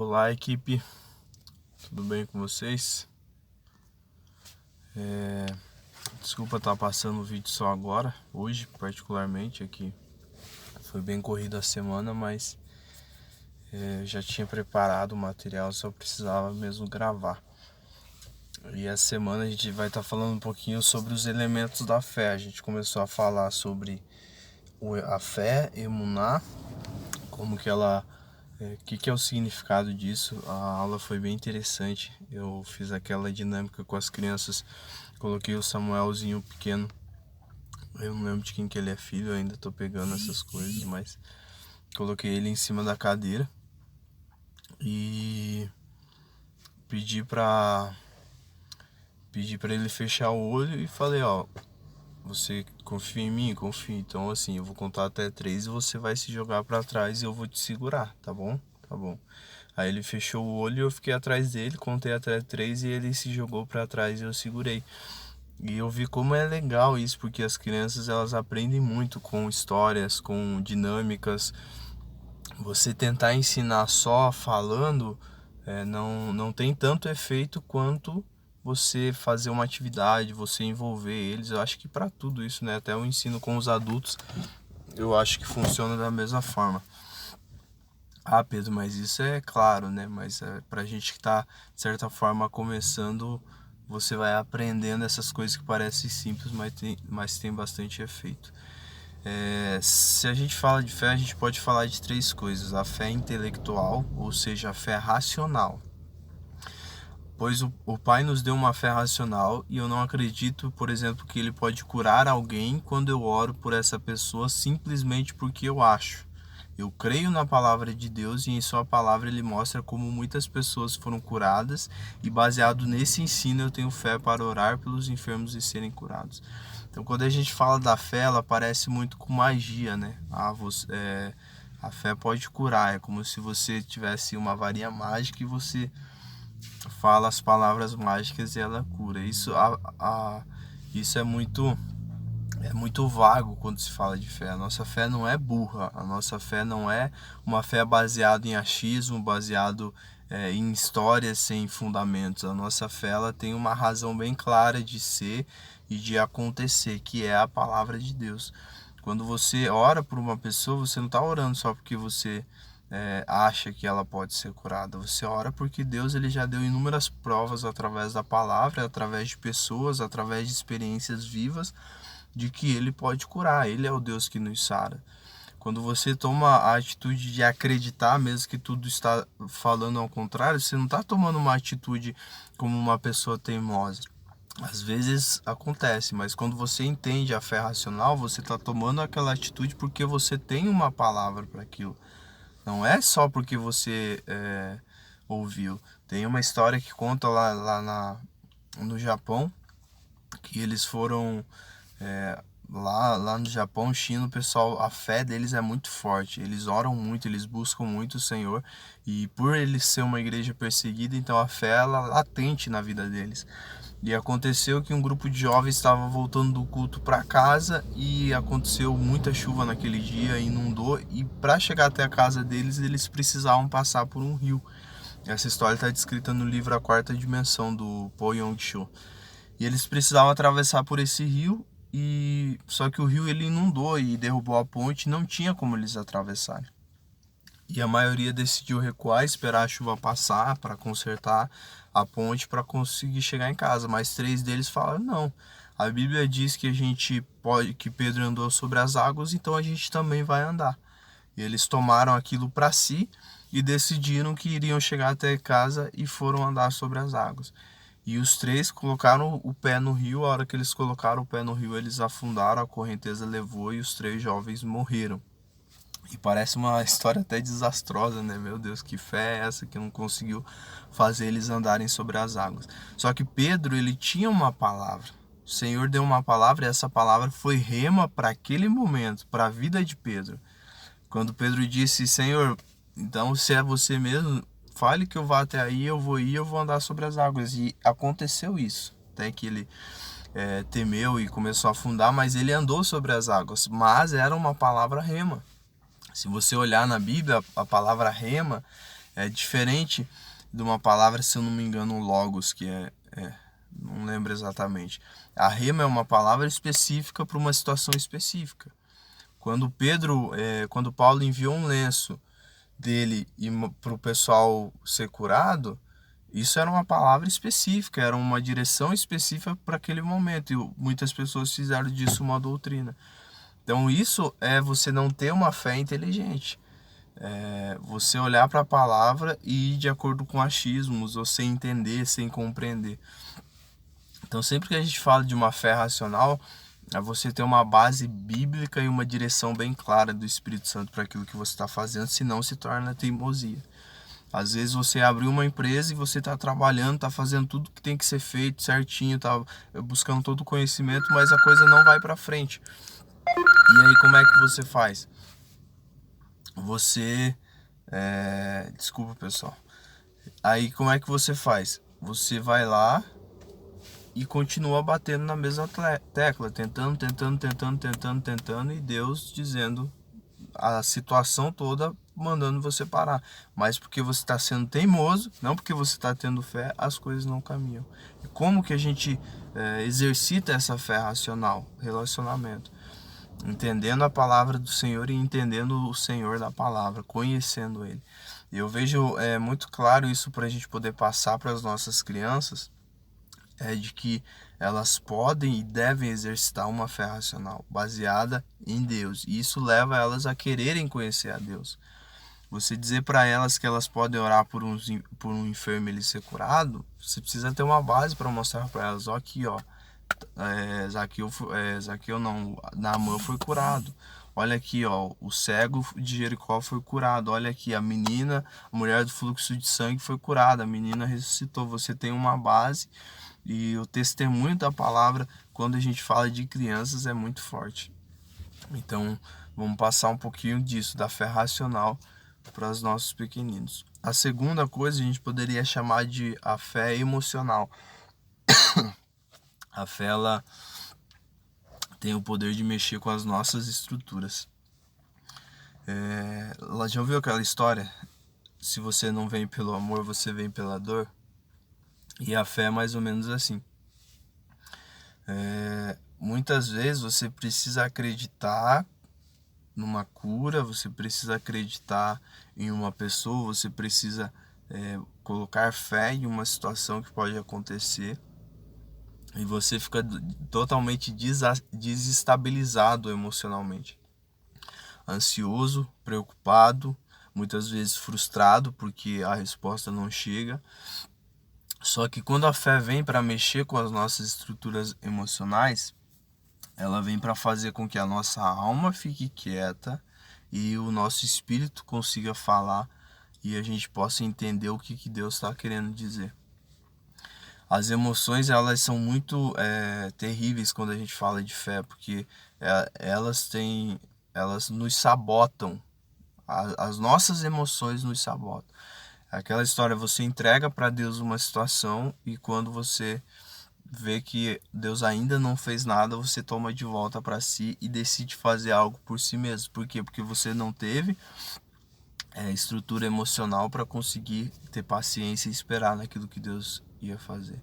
Olá, equipe, tudo bem com vocês? Desculpa estar passando o vídeo só agora, hoje particularmente, aqui foi bem corrida a semana, mas já tinha preparado o material, só precisava mesmo gravar. E essa semana a gente vai estar falando um pouquinho sobre os elementos da fé. A gente começou a falar sobre a fé, emuná, como que ela... O que é o significado disso? A aula foi bem interessante. Eu fiz aquela dinâmica com as crianças. Coloquei o Samuelzinho pequeno. Eu não lembro de quem que ele é filho, eu ainda tô pegando essas coisas, mas coloquei ele em cima da cadeira e pedi pra ele fechar o olho e falei, ó, você confia em mim? Confia. Então assim, eu vou contar até 3 e você vai se jogar pra trás e eu vou te segurar, tá bom? Tá bom. Aí ele fechou o olho e eu fiquei atrás dele, contei até 3 e ele se jogou pra trás e eu segurei. E eu vi como é legal isso, porque as crianças elas aprendem muito com histórias, com dinâmicas. Você tentar ensinar só falando não tem tanto efeito quanto você fazer uma atividade, você envolver eles. Eu acho que para tudo isso, né? Até o ensino com os adultos, eu acho que funciona da mesma forma. Ah, Pedro, mas isso é claro, né? Mas pra gente que tá, de certa forma, começando, você vai aprendendo essas coisas que parecem simples, mas tem bastante efeito. Se a gente fala de fé, a gente pode falar de 3 coisas. A fé intelectual, ou seja, a fé racional. Pois o Pai nos deu uma fé racional e eu não acredito, por exemplo, que Ele pode curar alguém quando eu oro por essa pessoa simplesmente porque eu acho. Eu creio na palavra de Deus e em sua palavra ele mostra como muitas pessoas foram curadas e baseado nesse ensino eu tenho fé para orar pelos enfermos e serem curados. Então quando a gente fala da fé, ela parece muito com magia, né? A fé pode curar, é como se você tivesse uma varinha mágica e você fala as palavras mágicas e ela cura. Isso é muito vago quando se fala de fé. A nossa fé não é burra, a nossa fé não é uma fé baseada em achismo, baseado em histórias sem fundamentos. A nossa fé ela tem uma razão bem clara de ser e de acontecer, que é a palavra de Deus. Quando você ora por uma pessoa, você não está orando só porque você acha que ela pode ser curada. Você ora porque Deus ele já deu inúmeras provas através da palavra, através de pessoas, através de experiências vivas, de que ele pode curar. Ele é o Deus que nos sara. Quando você toma a atitude de acreditar, mesmo que tudo está falando ao contrário, você não está tomando uma atitude como uma pessoa teimosa. Às vezes acontece, mas quando você entende a fé racional, você está tomando aquela atitude porque você tem uma palavra para aquilo. Não é só porque você ouviu. Tem uma história que conta no Japão, que eles foram lá no Japão, China, o pessoal, a fé deles é muito forte. Eles oram muito, eles buscam muito o Senhor. E por eles ser uma igreja perseguida, então a fé ela é latente na vida deles. E aconteceu que um grupo de jovens estava voltando do culto para casa e aconteceu muita chuva naquele dia, inundou, e para chegar até a casa deles, eles precisavam passar por um rio. Essa história está descrita no livro A Quarta Dimensão, do Po Yong-cho. E eles precisavam atravessar por esse rio, e só que o rio ele inundou e derrubou a ponte, e não tinha como eles atravessarem. E a maioria decidiu recuar, esperar a chuva passar para consertar a ponte para conseguir chegar em casa. Mas 3 deles falaram não. A Bíblia diz que que Pedro andou sobre as águas, então a gente também vai andar. E eles tomaram aquilo para si e decidiram que iriam chegar até casa e foram andar sobre as águas. E os 3 colocaram o pé no rio. A hora que eles colocaram o pé no rio, eles afundaram, a correnteza levou e os 3 jovens morreram. E parece uma história até desastrosa, né? Meu Deus, que fé é essa que não conseguiu fazer eles andarem sobre as águas? Só que Pedro, ele tinha uma palavra. O Senhor deu uma palavra e essa palavra foi rema para aquele momento, para a vida de Pedro. Quando Pedro disse, Senhor, então se é você mesmo, fale que eu vá até aí, eu vou ir, eu vou andar sobre as águas. E aconteceu isso. Até que ele temeu e começou a afundar, mas ele andou sobre as águas. Mas era uma palavra rema. Se você olhar na Bíblia, a palavra rema, É diferente de uma palavra, se eu não me engano, logos, que não lembro exatamente. A rema é uma palavra específica para uma situação específica. Quando Paulo enviou um lenço dele para o pessoal ser curado, isso era uma palavra específica, era uma direção específica para aquele momento, e muitas pessoas fizeram disso uma doutrina. Então isso é você não ter uma fé inteligente. Você olhar para a palavra e ir de acordo com achismos, ou sem entender, sem compreender. Então sempre que a gente fala de uma fé racional, é você ter uma base bíblica e uma direção bem clara do Espírito Santo para aquilo que você está fazendo, senão se torna teimosia. Às vezes você abriu uma empresa e você está trabalhando, está fazendo tudo que tem que ser feito certinho, está buscando todo o conhecimento, mas a coisa não vai para frente. E aí como é que você faz? Desculpa, pessoal. Aí como é que você faz? Você vai lá e continua batendo na mesma tecla, tentando, e Deus dizendo a situação toda, mandando você parar. Mas porque você está sendo teimoso, não porque você está tendo fé, as coisas não caminham. E como que a gente exercita essa fé racional? Relacionamento. Entendendo a palavra do Senhor e entendendo o Senhor da palavra, conhecendo Ele. E eu vejo muito claro isso para a gente poder passar para as nossas crianças, de que elas podem e devem exercitar uma fé racional baseada em Deus. E isso leva elas a quererem conhecer a Deus. Você dizer para elas que elas podem orar por um enfermo e ele ser curado, você precisa ter uma base para mostrar para elas, ó, aqui, ó, Zaqueu não, Naamã foi curado. Olha aqui, ó, o cego de Jericó foi curado. Olha aqui, a mulher do fluxo de sangue foi curada. A menina ressuscitou. Você tem uma base e o testemunho da palavra, quando a gente fala de crianças, é muito forte. Então, vamos passar um pouquinho disso, da fé racional, para os nossos pequeninos. A segunda coisa a gente poderia chamar de a fé emocional. A fé, ela tem o poder de mexer com as nossas estruturas. Ela já ouviu aquela história? Se você não vem pelo amor, você vem pela dor. E a fé é mais ou menos assim. Muitas vezes você precisa acreditar numa cura, você precisa acreditar em uma pessoa, você precisa colocar fé em uma situação que pode acontecer. E você fica totalmente desestabilizado emocionalmente. Ansioso, preocupado, muitas vezes frustrado porque a resposta não chega. Só que quando a fé vem para mexer com as nossas estruturas emocionais, ela vem para fazer com que a nossa alma fique quieta e o nosso espírito consiga falar e a gente possa entender o que Deus está querendo dizer. As emoções, elas são muito terríveis quando a gente fala de fé, porque elas nos sabotam. As nossas emoções nos sabotam. Aquela história, você entrega para Deus uma situação e quando você vê que Deus ainda não fez nada, você toma de volta para si e decide fazer algo por si mesmo. Por quê? Porque você não teve estrutura emocional para conseguir ter paciência e esperar naquilo que Deus ia fazer.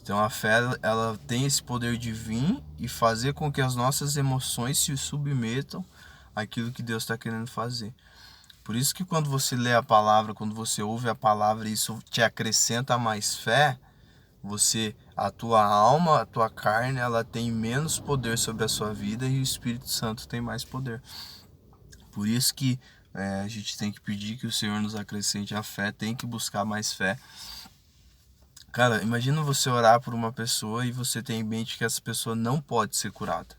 Então a fé, ela tem esse poder de vir e fazer com que as nossas emoções se submetam àquilo que Deus está querendo fazer. Por isso que quando você lê a palavra, quando você ouve a palavra, isso te acrescenta mais fé, a tua alma, a tua carne, ela tem menos poder sobre a sua vida e o Espírito Santo tem mais poder. Por isso que a gente tem que pedir que o Senhor nos acrescente a fé, tem que buscar mais fé. Cara, imagina você orar por uma pessoa e você tem em mente que essa pessoa não pode ser curada.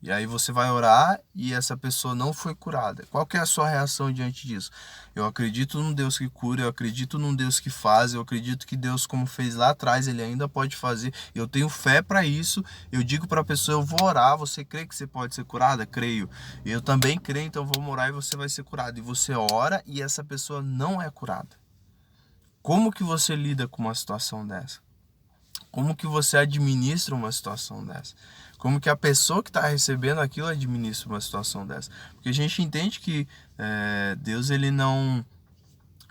E aí você vai orar e essa pessoa não foi curada. Qual que é a sua reação diante disso? Eu acredito num Deus que cura, eu acredito num Deus que faz, eu acredito que Deus, como fez lá atrás, Ele ainda pode fazer. Eu tenho fé para isso. Eu digo para a pessoa, eu vou orar, você crê que você pode ser curada? Creio. Eu também creio, então vou orar e você vai ser curado. E você ora e essa pessoa não é curada. Como que você lida com uma situação dessa? Como que você administra uma situação dessa? Como que a pessoa que está recebendo aquilo administra uma situação dessa? Porque a gente entende que Deus, ele não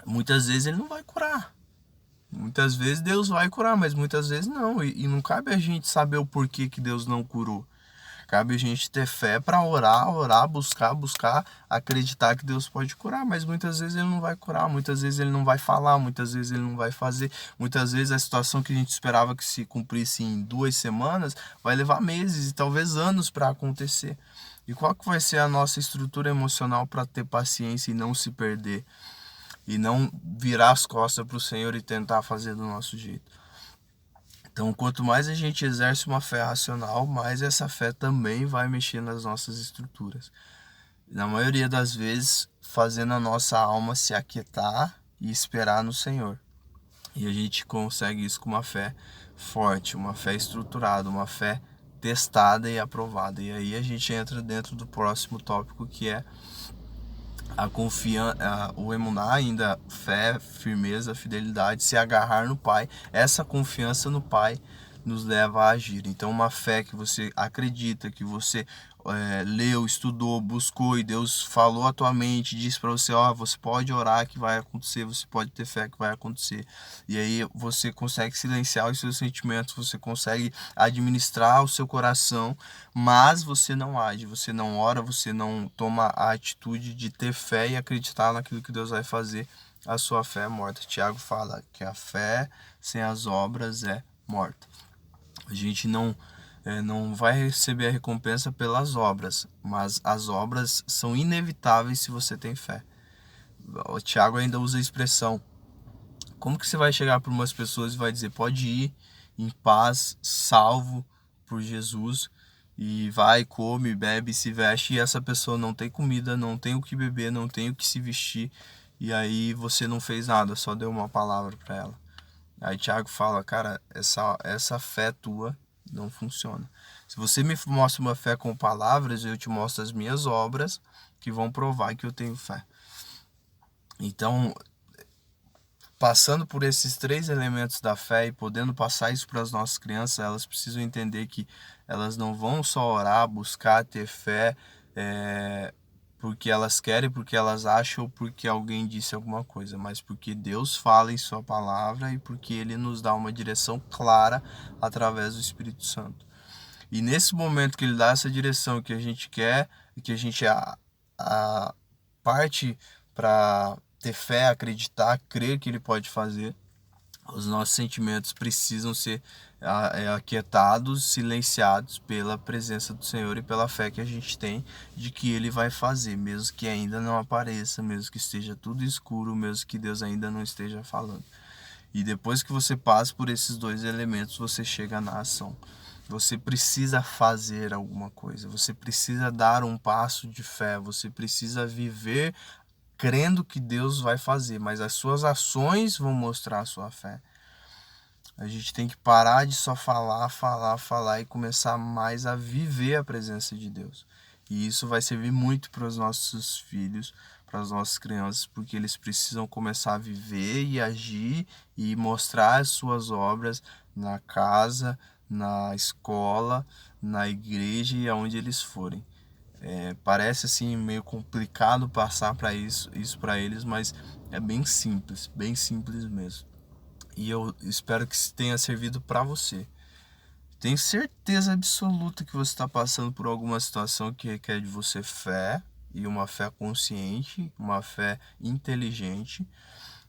Muitas vezes ele não vai curar. Muitas vezes Deus vai curar, mas muitas vezes não. E não cabe a gente saber o porquê que Deus não curou. Cabe a gente ter fé para orar, buscar, acreditar que Deus pode curar, mas muitas vezes ele não vai curar, muitas vezes ele não vai falar, muitas vezes ele não vai fazer, muitas vezes a situação que a gente esperava que se cumprisse em 2 semanas vai levar meses e talvez anos para acontecer. E qual que vai ser a nossa estrutura emocional para ter paciência e não se perder? E não virar as costas para o Senhor e tentar fazer do nosso jeito? Então, quanto mais a gente exerce uma fé racional, mais essa fé também vai mexer nas nossas estruturas. Na maioria das vezes, fazendo a nossa alma se aquietar e esperar no Senhor. E a gente consegue isso com uma fé forte, uma fé estruturada, uma fé testada e aprovada. E aí a gente entra dentro do próximo tópico, que é a confiança, o emuná, ainda fé, firmeza, fidelidade, se agarrar no Pai. Essa confiança no Pai nos leva a agir. Então, uma fé que você acredita, que você leu, estudou, buscou e Deus falou à tua mente, disse para você, você pode orar que vai acontecer, você pode ter fé que vai acontecer. E aí você consegue silenciar os seus sentimentos, você consegue administrar o seu coração, mas você não age, você não ora, você não toma a atitude de ter fé e acreditar naquilo que Deus vai fazer. A sua fé é morta. Tiago fala que a fé sem as obras é morta. A gente não vai receber a recompensa pelas obras, mas as obras são inevitáveis se você tem fé. O Tiago ainda usa a expressão: como que você vai chegar para umas pessoas e vai dizer, pode ir em paz, salvo por Jesus, e vai, come, bebe, se veste, e essa pessoa não tem comida, não tem o que beber, não tem o que se vestir, e aí você não fez nada, só deu uma palavra para ela. Aí Tiago fala, cara, essa fé tua não funciona. Se você me mostra uma fé com palavras, eu te mostro as minhas obras que vão provar que eu tenho fé. Então, passando por esses 3 elementos da fé e podendo passar isso para as nossas crianças, elas precisam entender que elas não vão só orar, buscar, ter fé, porque elas querem, porque elas acham ou porque alguém disse alguma coisa, mas porque Deus fala em sua palavra e porque Ele nos dá uma direção clara através do Espírito Santo. E nesse momento que Ele dá essa direção que a gente quer, que a gente parte para ter fé, acreditar, crer que Ele pode fazer, os nossos sentimentos precisam ser aquietados, silenciados pela presença do Senhor e pela fé que a gente tem de que Ele vai fazer, mesmo que ainda não apareça, mesmo que esteja tudo escuro, mesmo que Deus ainda não esteja falando. E depois que você passa por esses 2 elementos, você chega na ação. Você precisa fazer alguma coisa, você precisa dar um passo de fé, você precisa viver crendo que Deus vai fazer, mas as suas ações vão mostrar a sua fé. A gente tem que parar de só falar e começar mais a viver a presença de Deus. E isso vai servir muito para os nossos filhos, para as nossas crianças, porque eles precisam começar a viver e agir e mostrar as suas obras na casa, na escola, na igreja e aonde eles forem. Parece assim meio complicado passar para isso para eles, mas é bem simples mesmo. E eu espero que isso tenha servido para você. Tenho certeza absoluta que você está passando por alguma situação que requer de você fé, e uma fé consciente, uma fé inteligente,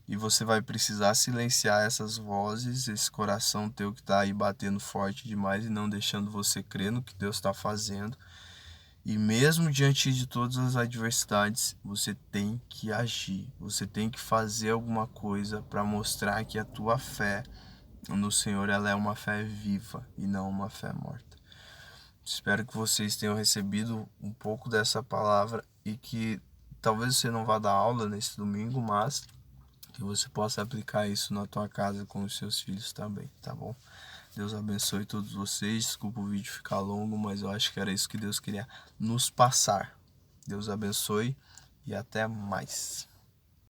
e você vai precisar silenciar essas vozes, esse coração teu que está aí batendo forte demais e não deixando você crer no que Deus está fazendo. E mesmo diante de todas as adversidades, você tem que agir, você tem que fazer alguma coisa para mostrar que a tua fé no Senhor ela é uma fé viva e não uma fé morta. Espero que vocês tenham recebido um pouco dessa palavra e que talvez você não vá dar aula nesse domingo, mas que você possa aplicar isso na tua casa com os seus filhos também, tá bom? Deus abençoe todos vocês. Desculpa o vídeo ficar longo, mas eu acho que era isso que Deus queria nos passar. Deus abençoe e até mais.